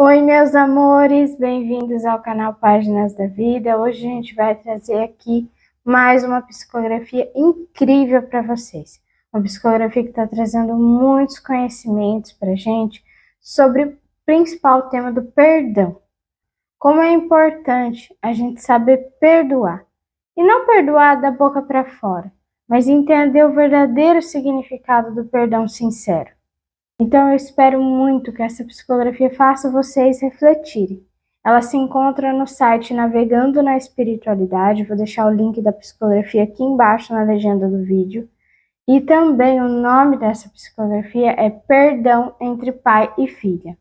Oi, meus amores, bem-vindos ao canal Páginas da Vida. Hoje a gente vai trazer aqui mais uma psicografia incrível para vocês. Uma psicografia que está trazendo muitos conhecimentos para a gente sobre o principal tema do perdão. Como é importante a gente saber perdoar. E não perdoar da boca para fora, mas entender o verdadeiro significado do perdão sincero. Então eu espero muito que essa psicografia faça vocês refletirem. Ela se encontra no site Navegando na Espiritualidade, vou deixar o link da psicografia aqui embaixo na legenda do vídeo. E também o nome dessa psicografia é Perdão entre Pai e Filha.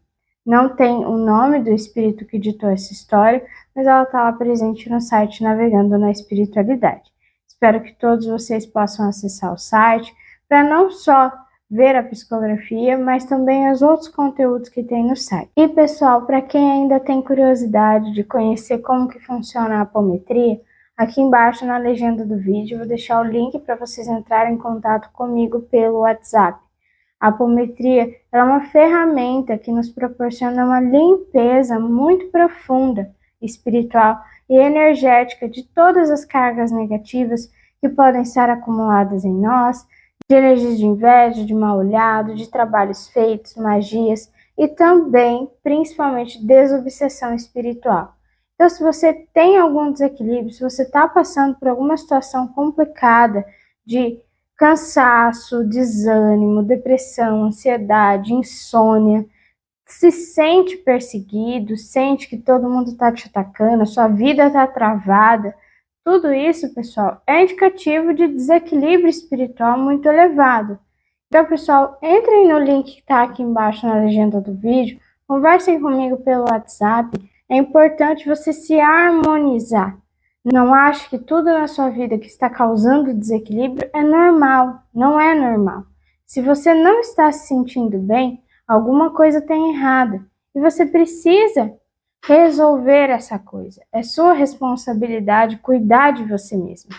Não tem o nome do espírito que ditou essa história, mas ela está lá presente no site Navegando na Espiritualidade. Espero que todos vocês possam acessar o site para não só ver a psicografia, mas também os outros conteúdos que tem no site. E pessoal, para quem ainda tem curiosidade de conhecer como que funciona a apometria, aqui embaixo na legenda do vídeo vou deixar o link para vocês entrarem em contato comigo pelo WhatsApp. A apometria é uma ferramenta que nos proporciona uma limpeza muito profunda, espiritual e energética de todas as cargas negativas que podem estar acumuladas em nós, de energias de inveja, de mal olhado, de trabalhos feitos, magias e também, principalmente, desobsessão espiritual. Então, se você tem algum desequilíbrio, se você está passando por alguma situação complicada de cansaço, desânimo, depressão, ansiedade, insônia, se sente perseguido, sente que todo mundo está te atacando, a sua vida está travada, tudo isso, pessoal, é indicativo de desequilíbrio espiritual muito elevado. Então, pessoal, entrem no link que está aqui embaixo na legenda do vídeo, conversem comigo pelo WhatsApp. É importante você se harmonizar. Não ache que tudo na sua vida que está causando desequilíbrio é normal. Não é normal. Se você não está se sentindo bem, alguma coisa tem errada. E você precisa resolver essa coisa. É sua responsabilidade cuidar de você mesmo.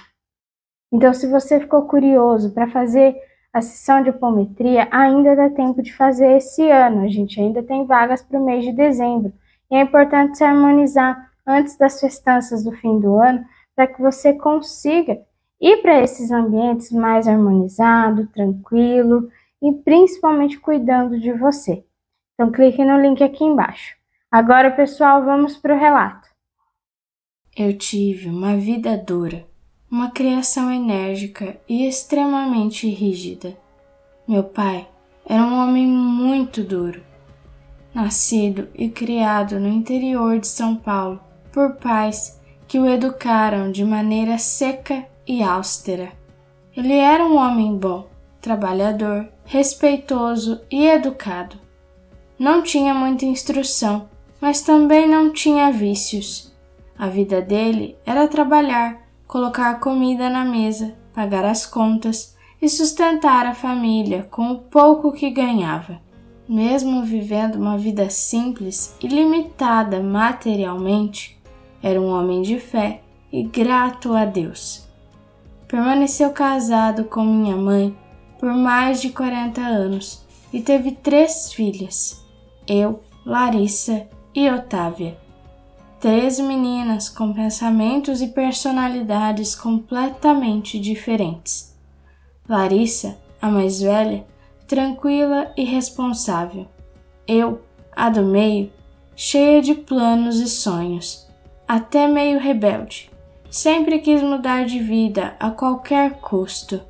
Então, se você ficou curioso para fazer a sessão de apometria, ainda dá tempo de fazer esse ano. A gente ainda tem vagas para o mês de dezembro. E é importante se harmonizar antes das festanças do fim do ano, para que você consiga ir para esses ambientes mais harmonizado, tranquilo e principalmente cuidando de você. Então, clique no link aqui embaixo. Agora, pessoal, vamos para o relato. Eu tive uma vida dura, uma criação enérgica e extremamente rígida. Meu pai era um homem muito duro. Nascido e criado no interior de São Paulo por pais que o educaram de maneira seca e austera. Ele era um homem bom, trabalhador, respeitoso e educado. Não tinha muita instrução, mas também não tinha vícios. A vida dele era trabalhar, colocar comida na mesa, pagar as contas e sustentar a família com o pouco que ganhava. Mesmo vivendo uma vida simples e limitada materialmente, era um homem de fé e grato a Deus. Permaneceu casado com minha mãe por mais de 40 anos e teve 3 filhas, eu, Larissa e Otávia. 3 meninas com pensamentos e personalidades completamente diferentes. Larissa, a mais velha, tranquila e responsável. Eu, a do meio, cheia de planos e sonhos, até meio rebelde. Sempre quis mudar de vida a qualquer custo.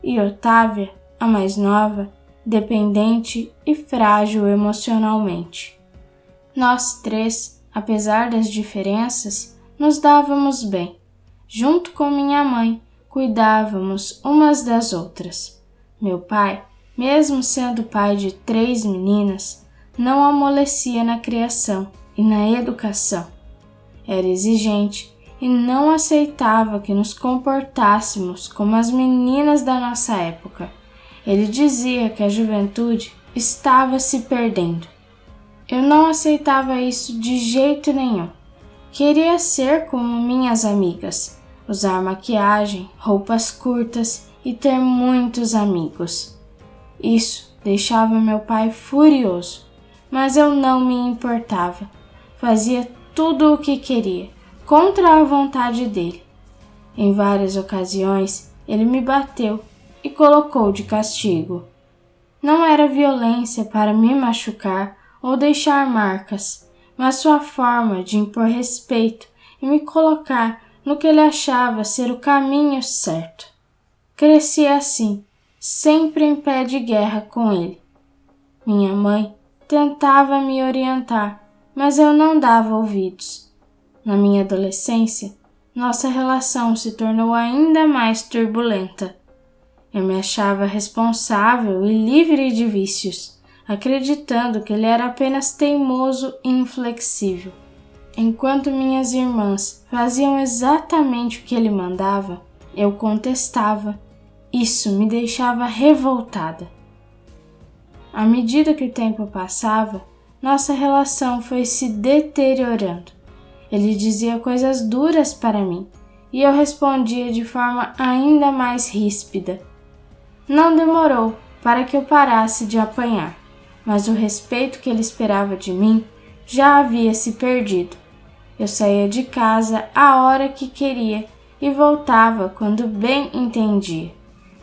E Otávia, a mais nova, dependente e frágil emocionalmente. Nós 3, apesar das diferenças, nos dávamos bem. Junto com minha mãe, cuidávamos umas das outras. Meu pai, mesmo sendo pai de 3 meninas, não amolecia na criação e na educação. Era exigente e não aceitava que nos comportássemos como as meninas da nossa época. Ele dizia que a juventude estava se perdendo. Eu não aceitava isso de jeito nenhum. Queria ser como minhas amigas, usar maquiagem, roupas curtas e ter muitos amigos. Isso deixava meu pai furioso. mas eu não me importava. Fazia tudo o que queria, contra a vontade dele. Em várias ocasiões, ele me bateu e colocou de castigo. Não era violência para me machucar ou deixar marcas, mas sua forma de impor respeito e me colocar no que ele achava ser o caminho certo. Cresci assim, sempre em pé de guerra com ele. Minha mãe tentava me orientar, mas eu não dava ouvidos. Na minha adolescência, nossa relação se tornou ainda mais turbulenta. Eu me achava responsável e livre de vícios, acreditando que ele era apenas teimoso e inflexível. Enquanto minhas irmãs faziam exatamente o que ele mandava, eu contestava. Isso me deixava revoltada. À medida que o tempo passava, nossa relação foi se deteriorando. Ele dizia coisas duras para mim e eu respondia de forma ainda mais ríspida. Não demorou para que eu parasse de apanhar, mas o respeito que ele esperava de mim já havia se perdido. Eu saía de casa a hora que queria e voltava quando bem entendia.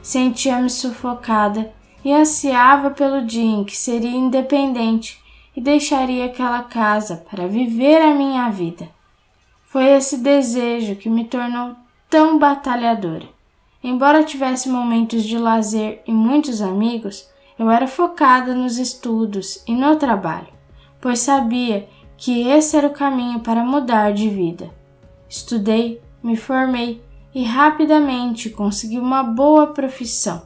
Sentia-me sufocada e ansiava pelo dia em que seria independente e deixaria aquela casa para viver a minha vida. Foi esse desejo que me tornou tão batalhadora. Embora tivesse momentos de lazer e muitos amigos, eu era focada nos estudos e no trabalho, pois sabia que esse era o caminho para mudar de vida. Estudei, me formei e rapidamente consegui uma boa profissão.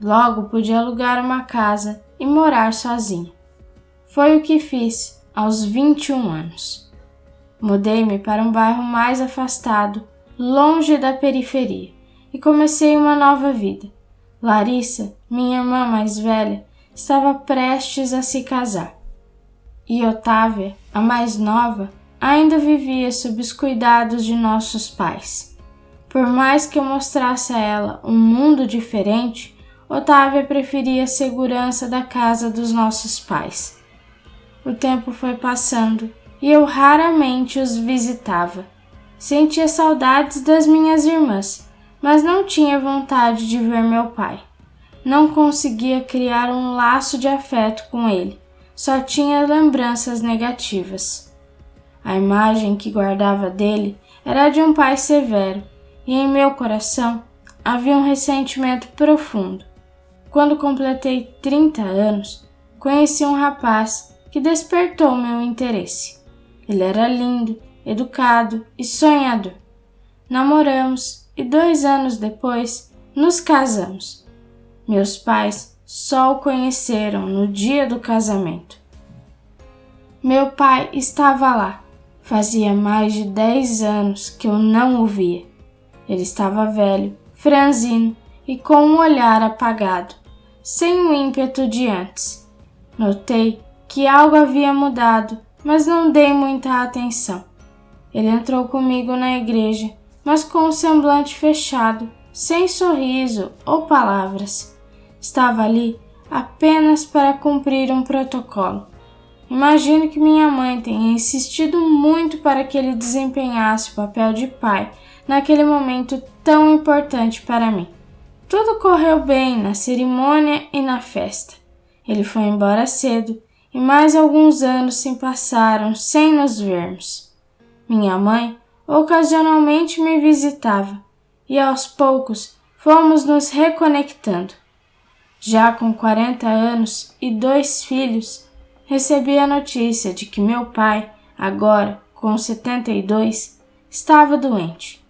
Logo pude alugar uma casa e morar sozinha. Foi o que fiz aos 21 anos. Mudei-me para um bairro mais afastado, longe da periferia, e comecei uma nova vida. Larissa, minha irmã mais velha, estava prestes a se casar. E Otávia, a mais nova, ainda vivia sob os cuidados de nossos pais. Por mais que eu mostrasse a ela um mundo diferente, Otávia preferia a segurança da casa dos nossos pais. O tempo foi passando e eu raramente os visitava. Sentia saudades das minhas irmãs, mas não tinha vontade de ver meu pai. Não conseguia criar um laço de afeto com ele, só tinha lembranças negativas. A imagem que guardava dele era a de um pai severo, e em meu coração havia um ressentimento profundo. Quando completei 30 anos, conheci um rapaz que despertou meu interesse. Ele era lindo, educado e sonhador. Namoramos e 2 anos depois nos casamos. Meus pais só o conheceram no dia do casamento. Meu pai estava lá. Fazia mais de 10 anos que eu não o via. Ele estava velho, franzino e com um olhar apagado, sem o ímpeto de antes. Notei que algo havia mudado, mas não dei muita atenção. Ele entrou comigo na igreja, mas com o semblante fechado, sem sorriso ou palavras. Estava ali apenas para cumprir um protocolo. Imagino que minha mãe tenha insistido muito para que ele desempenhasse o papel de pai naquele momento tão importante para mim. Tudo correu bem na cerimônia e na festa. Ele foi embora cedo e mais alguns anos se passaram sem nos vermos. Minha mãe ocasionalmente me visitava e aos poucos fomos nos reconectando. Já com 40 anos e 2 filhos, recebi a notícia de que meu pai, agora com 72, estava doente.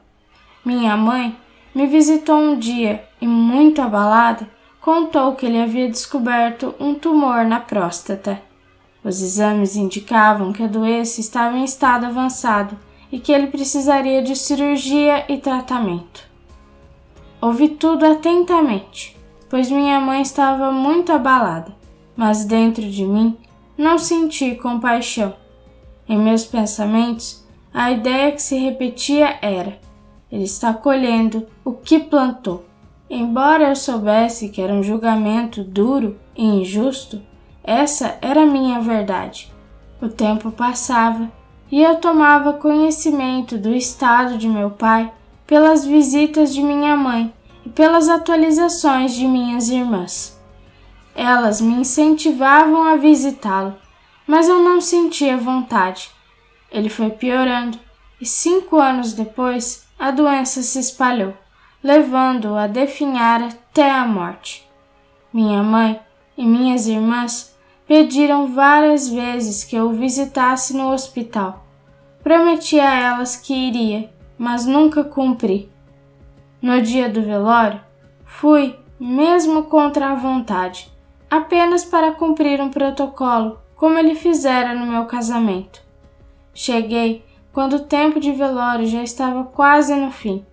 Minha mãe me visitou um dia e, muito abalada, contou que ele havia descoberto um tumor na próstata. Os exames indicavam que a doença estava em estado avançado e que ele precisaria de cirurgia e tratamento. Ouvi tudo atentamente, pois minha mãe estava muito abalada, mas dentro de mim não senti compaixão. Em meus pensamentos, a ideia que se repetia era: ele está colhendo o que plantou. Embora eu soubesse que era um julgamento duro e injusto, Essa era a minha verdade. O tempo passava e eu tomava conhecimento do estado de meu pai pelas visitas de minha mãe e pelas atualizações de minhas irmãs. Elas me incentivavam a visitá-lo, mas eu não sentia vontade. Ele foi piorando e 5 anos depois a doença se espalhou, levando-o a definhar até a morte. Minha mãe e minhas irmãs pediram várias vezes que eu o visitasse no hospital. Prometi a elas que iria, mas nunca cumpri. No dia do velório, fui, mesmo contra a vontade, apenas para cumprir um protocolo, como ele fizera no meu casamento. Cheguei quando o tempo de velório já estava quase no fim.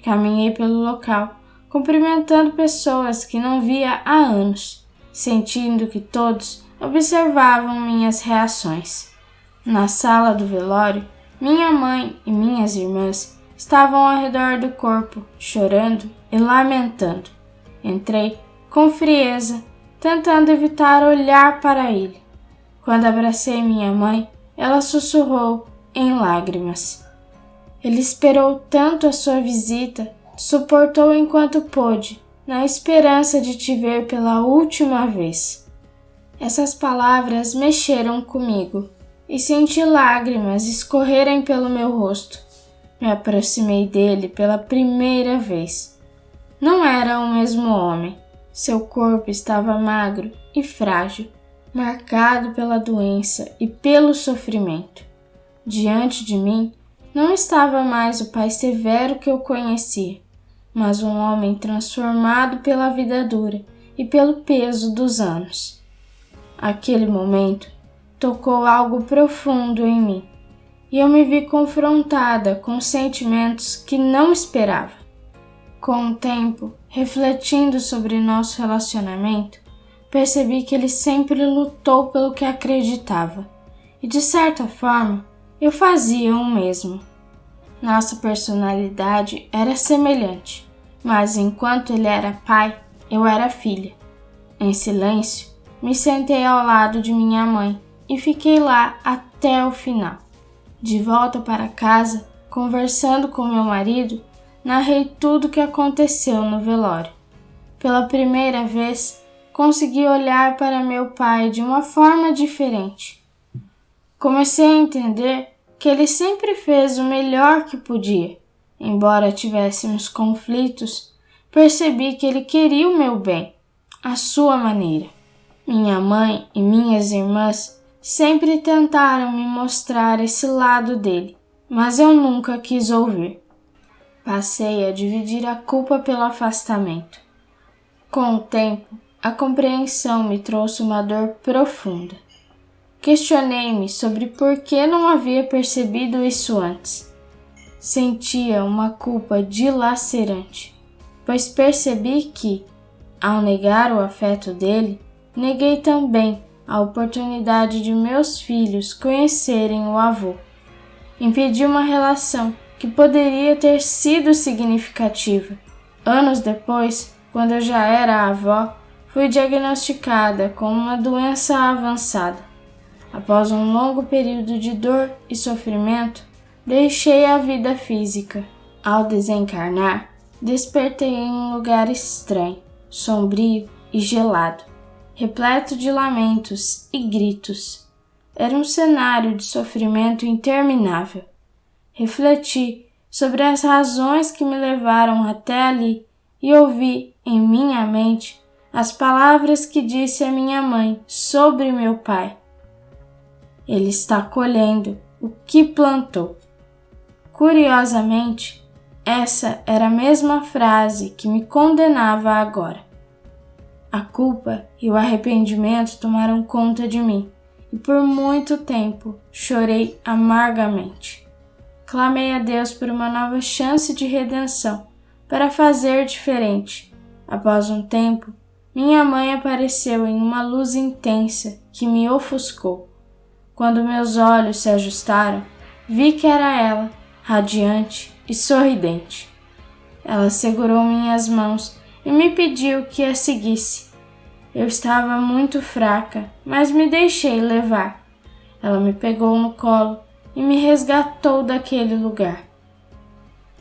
Caminhei pelo local, cumprimentando pessoas que não via há anos, sentindo que todos observavam minhas reações. Na sala do velório, minha mãe e minhas irmãs estavam ao redor do corpo, chorando e lamentando. Entrei com frieza, tentando evitar olhar para ele. Quando abracei minha mãe, ela sussurrou em lágrimas. Ele esperou tanto a sua visita, suportou enquanto pôde, na esperança de te ver pela última vez. Essas palavras mexeram comigo e senti lágrimas escorrerem pelo meu rosto. Me aproximei dele pela primeira vez. Não era o mesmo homem. Seu corpo estava magro e frágil, marcado pela doença e pelo sofrimento. Diante de mim, não estava mais o pai severo que eu conhecia, mas um homem transformado pela vida dura e pelo peso dos anos. Aquele momento tocou algo profundo em mim, e eu me vi confrontada com sentimentos que não esperava. Com o tempo, refletindo sobre nosso relacionamento, percebi que ele sempre lutou pelo que acreditava, e de certa forma, eu fazia o mesmo. Nossa personalidade era semelhante, mas enquanto ele era pai, eu era filha. Em silêncio, me sentei ao lado de minha mãe e fiquei lá até o final. De volta para casa, conversando com meu marido, narrei tudo o que aconteceu no velório. Pela primeira vez, consegui olhar para meu pai de uma forma diferente. Comecei a entender que ele sempre fez o melhor que podia. Embora tivéssemos conflitos, percebi que ele queria o meu bem, à sua maneira. Minha mãe e minhas irmãs sempre tentaram me mostrar esse lado dele, mas eu nunca quis ouvir. Passei a dividir a culpa pelo afastamento. Com o tempo, a compreensão me trouxe uma dor profunda. Questionei-me sobre por que não havia percebido isso antes. Sentia uma culpa dilacerante, pois percebi que, ao negar o afeto dele, neguei também a oportunidade de meus filhos conhecerem o avô. Impedi uma relação que poderia ter sido significativa. Anos depois, quando eu já era avó, fui diagnosticada com uma doença avançada. Após um longo período de dor e sofrimento, deixei a vida física. Ao desencarnar, despertei em um lugar estranho, sombrio e gelado, repleto de lamentos e gritos. Era um cenário de sofrimento interminável. Refleti sobre as razões que me levaram até ali e ouvi em minha mente as palavras que disse a minha mãe sobre meu pai. Ele está colhendo o que plantou. Curiosamente, essa era a mesma frase que me condenava agora. A culpa e o arrependimento tomaram conta de mim, e por muito tempo chorei amargamente. Clamei a Deus por uma nova chance de redenção, para fazer diferente. Após um tempo, minha mãe apareceu em uma luz intensa que me ofuscou. Quando meus olhos se ajustaram, vi que era ela, radiante e sorridente. Ela segurou minhas mãos e me pediu que a seguisse. Eu estava muito fraca, mas me deixei levar. Ela me pegou no colo e me resgatou daquele lugar.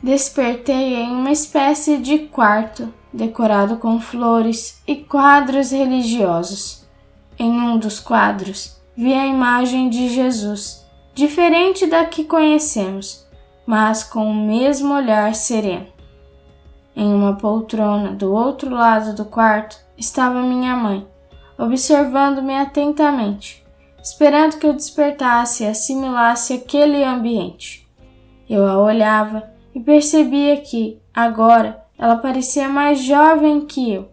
Despertei em uma espécie de quarto, decorado com flores e quadros religiosos. Em um dos quadros, vi a imagem de Jesus, diferente da que conhecemos, mas com o mesmo olhar sereno. Em uma poltrona do outro lado do quarto estava minha mãe, observando-me atentamente, esperando que eu despertasse e assimilasse aquele ambiente. Eu a olhava e percebia que, agora, ela parecia mais jovem que eu.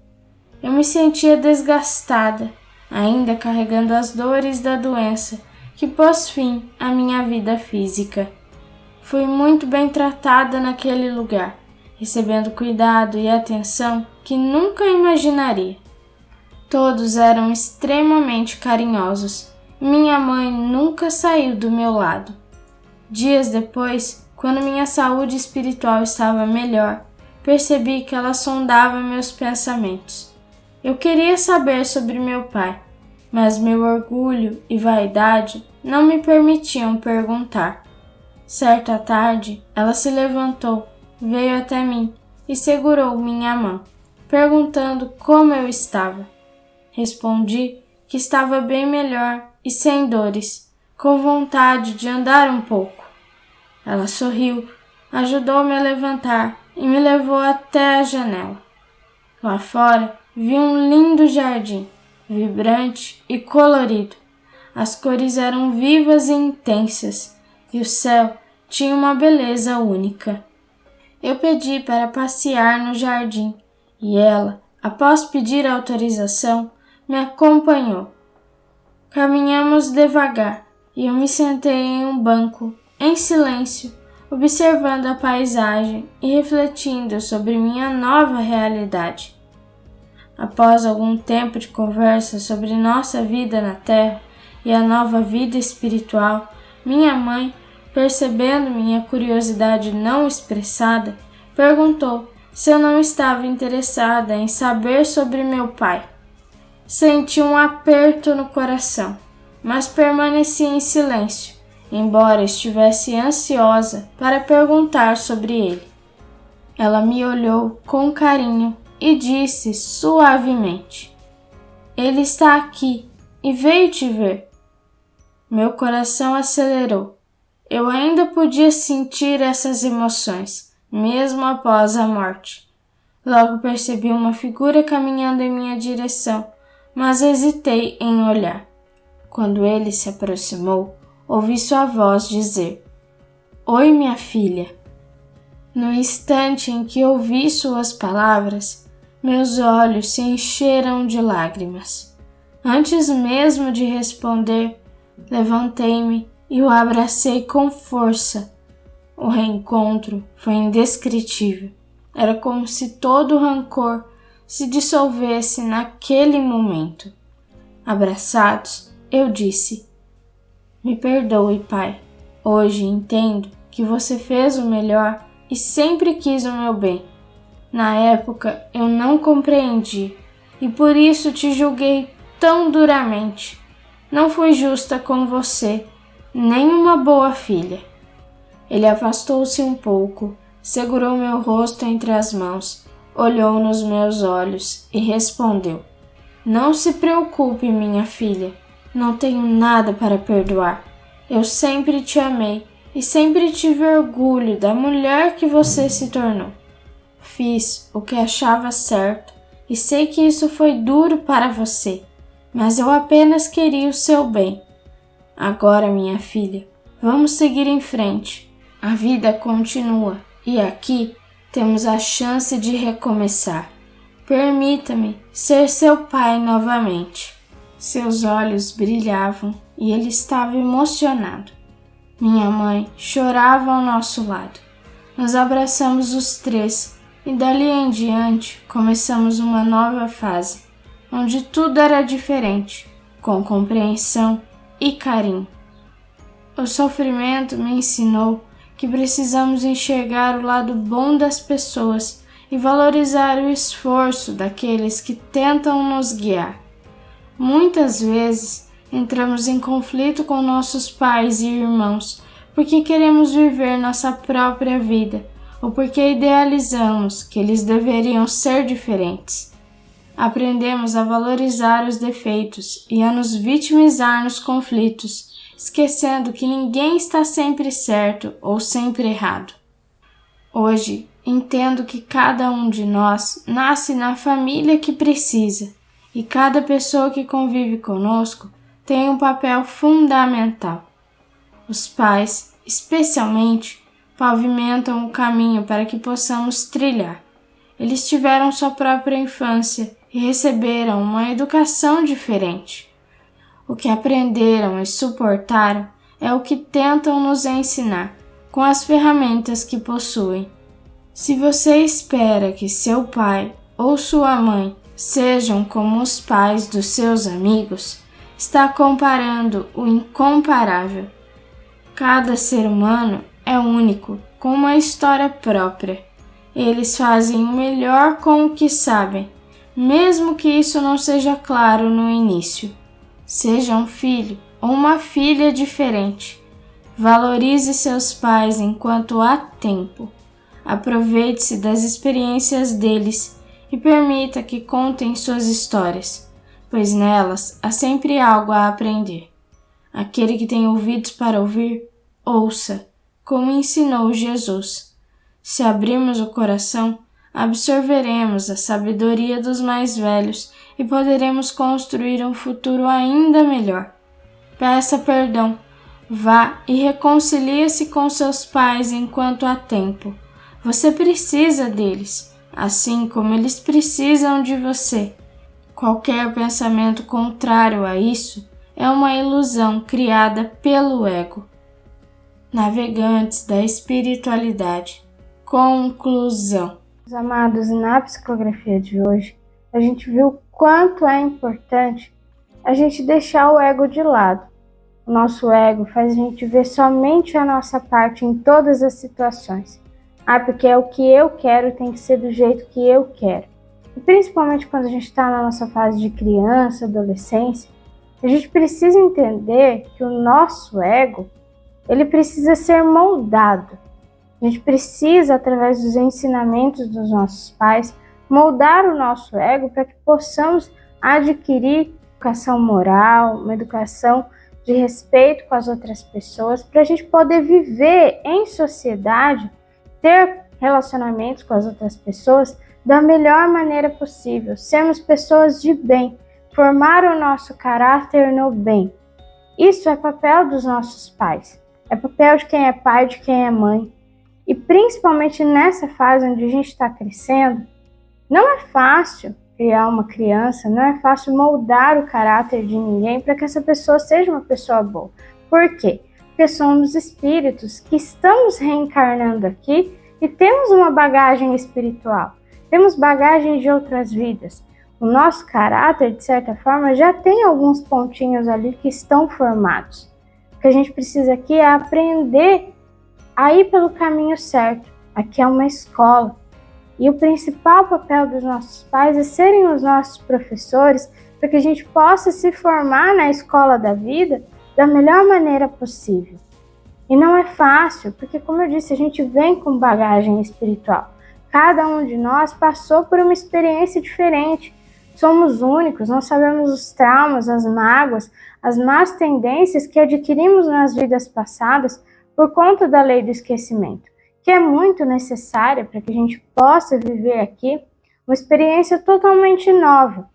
Eu me sentia desgastada, ainda carregando as dores da doença que pôs fim à minha vida física. Fui muito bem tratada naquele lugar, recebendo cuidado e atenção que nunca imaginaria. Todos eram extremamente carinhosos e minha mãe nunca saiu do meu lado. Dias depois, quando minha saúde espiritual estava melhor, percebi que ela sondava meus pensamentos. Eu queria saber sobre meu pai, mas meu orgulho e vaidade não me permitiam perguntar. Certa tarde, ela se levantou, veio até mim e segurou minha mão, perguntando como eu estava. Respondi que estava bem melhor e sem dores, com vontade de andar um pouco. Ela sorriu, ajudou-me a levantar e me levou até a janela. Lá fora, vi um lindo jardim, vibrante e colorido. As cores eram vivas e intensas, e o céu tinha uma beleza única. Eu pedi para passear no jardim, e ela, após pedir autorização, me acompanhou. Caminhamos devagar, e eu me sentei em um banco, em silêncio, observando a paisagem e refletindo sobre minha nova realidade. Após algum tempo de conversa sobre nossa vida na Terra e a nova vida espiritual, minha mãe, percebendo minha curiosidade não expressada, perguntou se eu não estava interessada em saber sobre meu pai. Senti um aperto no coração, mas permaneci em silêncio, embora estivesse ansiosa para perguntar sobre ele. Ela me olhou com carinho e disse suavemente: "Ele está aqui e veio te ver." Meu coração acelerou. Eu ainda podia sentir essas emoções, mesmo após a morte. Logo percebi uma figura caminhando em minha direção, mas hesitei em olhar. Quando ele se aproximou, ouvi sua voz dizer: "Oi, minha filha." No instante em que ouvi suas palavras, meus olhos se encheram de lágrimas. Antes mesmo de responder, levantei-me e o abracei com força. O reencontro foi indescritível. Era como se todo o rancor se dissolvesse naquele momento. Abraçados, eu disse: "Me perdoe, pai. Hoje entendo que você fez o melhor e sempre quis o meu bem. Na época eu não compreendi e por isso te julguei tão duramente. Não fui justa com você, nem uma boa filha." Ele afastou-se um pouco, segurou meu rosto entre as mãos, olhou nos meus olhos e respondeu: "Não se preocupe, minha filha. Não tenho nada para perdoar. Eu sempre te amei e sempre tive orgulho da mulher que você se tornou. Fiz o que achava certo e sei que isso foi duro para você, mas eu apenas queria o seu bem. Agora, minha filha, vamos seguir em frente. A vida continua e aqui temos a chance de recomeçar. Permita-me ser seu pai novamente." Seus olhos brilhavam e ele estava emocionado. Minha mãe chorava ao nosso lado. Nos abraçamos os três e dali em diante começamos uma nova fase, onde tudo era diferente, com compreensão e carinho. O sofrimento me ensinou que precisamos enxergar o lado bom das pessoas e valorizar o esforço daqueles que tentam nos guiar. Muitas vezes entramos em conflito com nossos pais e irmãos porque queremos viver nossa própria vida ou porque idealizamos que eles deveriam ser diferentes. Aprendemos a valorizar os defeitos e a nos vitimizar nos conflitos, esquecendo que ninguém está sempre certo ou sempre errado. Hoje, entendo que cada um de nós nasce na família que precisa e cada pessoa que convive conosco tem um papel fundamental. Os pais, especialmente, pavimentam o caminho para que possamos trilhar. Eles tiveram sua própria infância e receberam uma educação diferente. O que aprenderam e suportaram é o que tentam nos ensinar com as ferramentas que possuem. Se você espera que seu pai ou sua mãe sejam como os pais dos seus amigos, está comparando o incomparável. Cada ser humano é único, com uma história própria. Eles fazem o melhor com o que sabem, mesmo que isso não seja claro no início. Seja um filho ou uma filha diferente. Valorize seus pais enquanto há tempo. Aproveite-se das experiências deles e permita que contem suas histórias, pois nelas há sempre algo a aprender. Aquele que tem ouvidos para ouvir, ouça, como ensinou Jesus. Se abrirmos o coração, absorveremos a sabedoria dos mais velhos e poderemos construir um futuro ainda melhor. Peça perdão, vá e reconcilie-se com seus pais enquanto há tempo. Você precisa deles, assim como eles precisam de você. Qualquer pensamento contrário a isso é uma ilusão criada pelo ego. Navegantes da espiritualidade. Conclusão. Meus amados, na psicografia de hoje, a gente viu o quanto é importante a gente deixar o ego de lado. O nosso ego faz a gente ver somente a nossa parte em todas as situações. Porque é o que eu quero, tem que ser do jeito que eu quero. E principalmente quando a gente está na nossa fase de criança, adolescência, a gente precisa entender que o nosso ego, ele precisa ser moldado. A gente precisa, através dos ensinamentos dos nossos pais, moldar o nosso ego para que possamos adquirir educação moral, uma educação de respeito com as outras pessoas, para a gente poder viver em sociedade, ter relacionamentos com as outras pessoas da melhor maneira possível, sermos pessoas de bem, formar o nosso caráter no bem. Isso é papel dos nossos pais, é papel de quem é pai, de quem é mãe. E principalmente nessa fase onde a gente está crescendo, não é fácil criar uma criança, não é fácil moldar o caráter de ninguém para que essa pessoa seja uma pessoa boa. Por quê? Porque somos espíritos que estamos reencarnando aqui e temos uma bagagem espiritual, temos bagagem de outras vidas. O nosso caráter, de certa forma, já tem alguns pontinhos ali que estão formados. O que a gente precisa aqui é aprender a ir pelo caminho certo. Aqui é uma escola. E o principal papel dos nossos pais é serem os nossos professores para que a gente possa se formar na escola da vida da melhor maneira possível. E não é fácil, porque, como eu disse, a gente vem com bagagem espiritual. Cada um de nós passou por uma experiência diferente. Somos únicos, não sabemos os traumas, as mágoas, as más tendências que adquirimos nas vidas passadas por conta da lei do esquecimento, que é muito necessária para que a gente possa viver aqui uma experiência totalmente nova,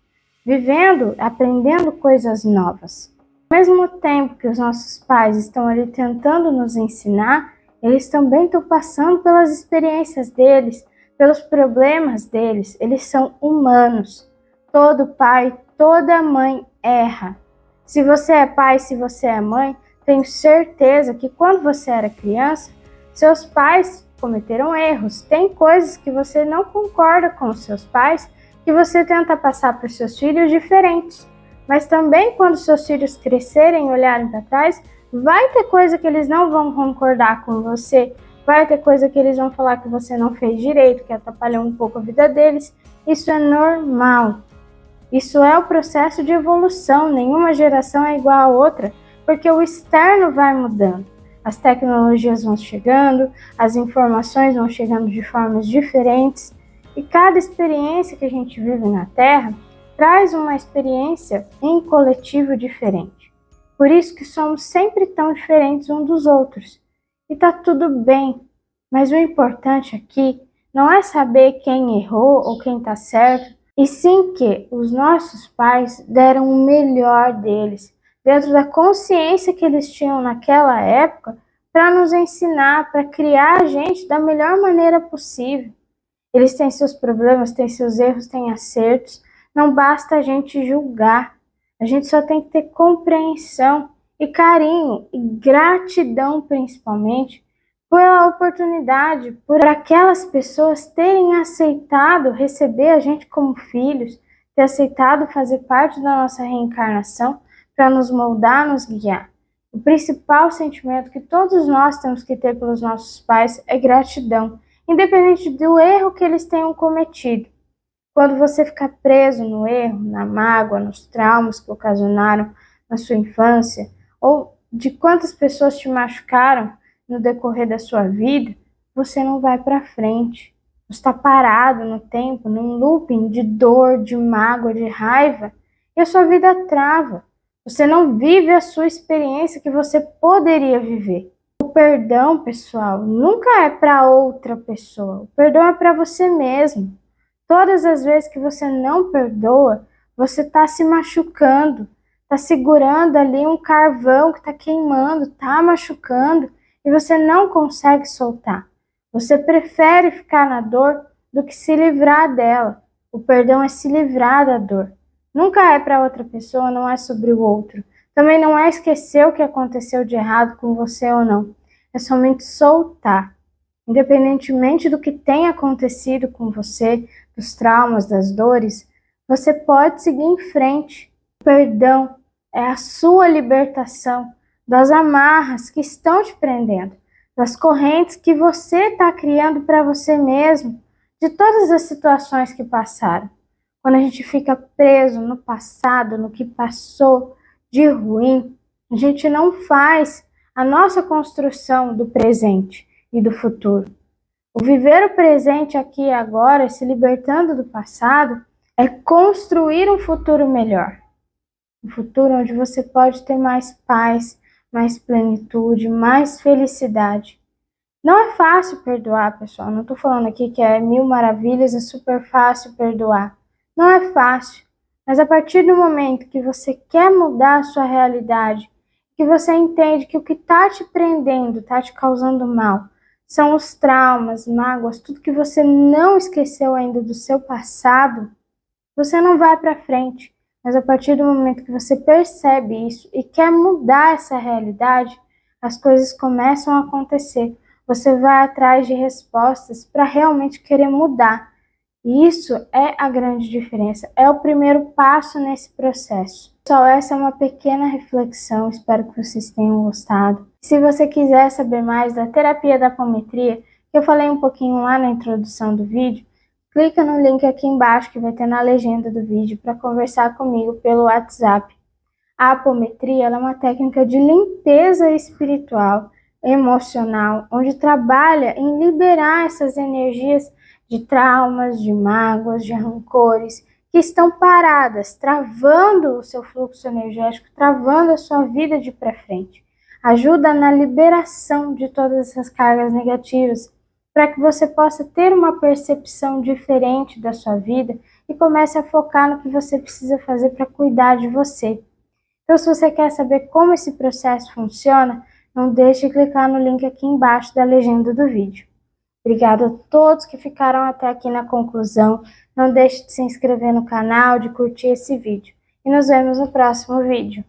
vivendo, aprendendo coisas novas. Ao mesmo tempo que os nossos pais estão ali tentando nos ensinar, eles também estão passando pelas experiências deles, pelos problemas deles. Eles são humanos. Todo pai, toda mãe erra. Se você é pai, se você é mãe, tenho certeza que quando você era criança, seus pais cometeram erros. Tem coisas que você não concorda com os seus pais, que você tenta passar para os seus filhos diferentes. Mas também quando seus filhos crescerem e olharem para trás, vai ter coisa que eles não vão concordar com você, vai ter coisa que eles vão falar que você não fez direito, que atrapalhou um pouco a vida deles. Isso é normal. Isso é o processo de evolução, nenhuma geração é igual a outra, porque o externo vai mudando. As tecnologias vão chegando, as informações vão chegando de formas diferentes, e cada experiência que a gente vive na Terra traz uma experiência em coletivo diferente. Por isso que somos sempre tão diferentes uns dos outros. E tá tudo bem, mas o importante aqui não é saber quem errou ou quem tá certo, e sim que os nossos pais deram o melhor deles, dentro da consciência que eles tinham naquela época, para nos ensinar, para criar a gente da melhor maneira possível. Eles têm seus problemas, têm seus erros, têm acertos, não basta a gente julgar, a gente só tem que ter compreensão e carinho e gratidão principalmente pela oportunidade, por aquelas pessoas terem aceitado receber a gente como filhos, ter aceitado fazer parte da nossa reencarnação para nos moldar, nos guiar. O principal sentimento que todos nós temos que ter pelos nossos pais é gratidão, independente do erro que eles tenham cometido. Quando você ficar preso no erro, na mágoa, nos traumas que ocasionaram na sua infância, ou de quantas pessoas te machucaram no decorrer da sua vida, você não vai para frente. Você está parado no tempo, num looping de dor, de mágoa, de raiva, e a sua vida trava. Você não vive a sua experiência que você poderia viver. O perdão, pessoal, nunca é para outra pessoa. O perdão é para você mesmo. Todas as vezes que você não perdoa, você está se machucando, está segurando ali um carvão que está queimando, está machucando, e você não consegue soltar. Você prefere ficar na dor do que se livrar dela. O perdão é se livrar da dor. Nunca é para outra pessoa, não é sobre o outro. Também não é esquecer o que aconteceu de errado com você ou não. É somente soltar. Independentemente do que tenha acontecido com você, dos traumas, das dores, você pode seguir em frente. O perdão é a sua libertação das amarras que estão te prendendo, das correntes que você está criando para você mesmo, de todas as situações que passaram. Quando a gente fica preso no passado, no que passou de ruim, a gente não faz a nossa construção do presente e do futuro. O viver o presente aqui e agora, se libertando do passado, é construir um futuro melhor. Um futuro onde você pode ter mais paz, mais plenitude, mais felicidade. Não é fácil perdoar, pessoal. Não estou falando aqui que é mil maravilhas, é super fácil perdoar. Não é fácil. Mas a partir do momento que você quer mudar a sua realidade, que você entende que o que está te prendendo, está te causando mal, são os traumas, mágoas, tudo que você não esqueceu ainda do seu passado, você não vai para frente. Mas a partir do momento que você percebe isso e quer mudar essa realidade, as coisas começam a acontecer. Você vai atrás de respostas para realmente querer mudar. E isso é a grande diferença, é o primeiro passo nesse processo. Pessoal, essa é uma pequena reflexão, espero que vocês tenham gostado. Se você quiser saber mais da terapia da apometria, que eu falei um pouquinho lá na introdução do vídeo, clica no link aqui embaixo que vai ter na legenda do vídeo para conversar comigo pelo WhatsApp. A apometria é uma técnica de limpeza espiritual, emocional, onde trabalha em liberar essas energias de traumas, de mágoas, de rancores, que estão paradas, travando o seu fluxo energético, travando a sua vida de para frente. Ajuda na liberação de todas essas cargas negativas, para que você possa ter uma percepção diferente da sua vida e comece a focar no que você precisa fazer para cuidar de você. Então, se você quer saber como esse processo funciona, não deixe de clicar no link aqui embaixo da legenda do vídeo. Obrigada a todos que ficaram até aqui na conclusão. Não deixe de se inscrever no canal, de curtir esse vídeo. E nos vemos no próximo vídeo.